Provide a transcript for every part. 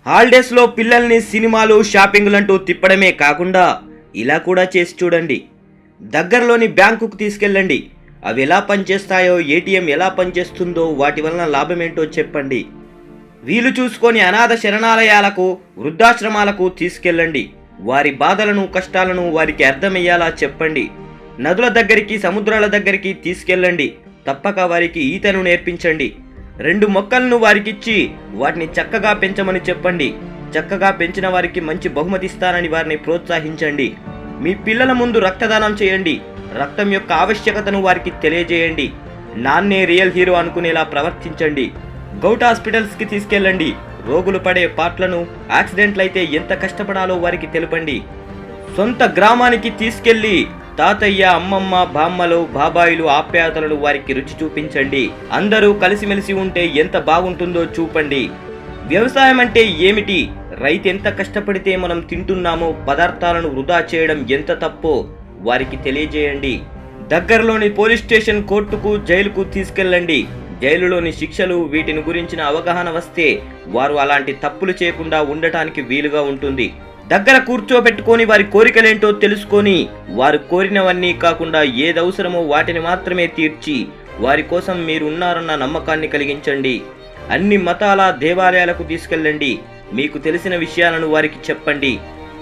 హాలిడేస్లో పిల్లల్ని సినిమాలు షాపింగ్లంటూ తిప్పడమే కాకుండా ఇలా కూడా చేసి చూడండి. దగ్గరలోని బ్యాంకుకు తీసుకెళ్ళండి. అవి ఎలా పనిచేస్తాయో, ఏటీఎం ఎలా పనిచేస్తుందో, వాటి వలన లాభమేంటో చెప్పండి. వీలు చూసుకొని అనాథ శరణాలయాలకు, వృద్ధాశ్రమాలకు తీసుకెళ్ళండి. వారి బాధలను, కష్టాలను వారికి అర్థమయ్యేలా చెప్పండి. నదుల దగ్గరికి, సముద్రాల దగ్గరికి తీసుకెళ్ళండి. తప్పక వారికి ఈతను నేర్పించండి. 2 మొక్కలను వారికిచ్చి వాటిని చక్కగా పెంచమని చెప్పండి. చక్కగా పెంచిన వారికి మంచి బహుమతి ఇస్తానని వారిని ప్రోత్సహించండి. మీ పిల్లల ముందు రక్తదానం చేయండి. రక్తం యొక్క ఆవశ్యకతను వారికి తెలియజేయండి. నాన్నే రియల్ హీరో అనుకునేలా ప్రవర్తించండి. గౌట్ హాస్పిటల్స్కి తీసుకెళ్ళండి. రోగులు పడే పాట్లను, యాక్సిడెంట్లయితే ఎంత కష్టపడాలో వారికి తెలపండి. సొంత గ్రామానికి తీసుకెళ్లి తాతయ్య, అమ్మమ్మ, బామ్మలు, బాబాయిలు ఆప్యాయతలను వారికి రుచి చూపించండి. అందరూ కలిసిమెలిసి ఉంటే ఎంత బాగుంటుందో చూపండి. వ్యవసాయం అంటే ఏమిటి, రైతు ఎంత కష్టపడితే మనం తింటున్నామో, పదార్థాలను వృధా చేయడం ఎంత తప్పో వారికి తెలియజేయండి. దగ్గరలోని పోలీస్ స్టేషన్, కోర్టుకు, జైలుకు తీసుకెళ్ళండి. జైలులోని శిక్షలు, వీటిని గురించిన అవగాహన వస్తే వారు అలాంటి తప్పులు చేయకుండా ఉండటానికి వీలుగా ఉంటుంది. దగ్గర కూర్చోబెట్టుకొని వారి కోరికలేంటో తెలుసుకొని, వారు కోరినవన్నీ కాకుండా ఏదవసరమో వాటిని మాత్రమే తీర్చి వారి కోసం మీరు ఉన్నారన్న నమ్మకాన్ని కలిగించండి. అన్ని మతాల దేవాలయాలకు తీసుకెళ్ళండి. మీకు తెలిసిన విషయాలను వారికి చెప్పండి.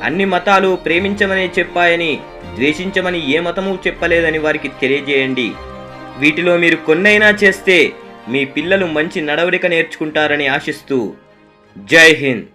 అన్ని మతాలు ప్రేమించమనే చెప్పాయని, ద్వేషించమని ఏ మతము చెప్పలేదని వారికి తెలియజేయండి. వీటిలో మీరు కొన్నైనా చేస్తే మీ పిల్లలు మంచి నడవడిక నేర్చుకుంటారని ఆశిస్తూ జై హింద్.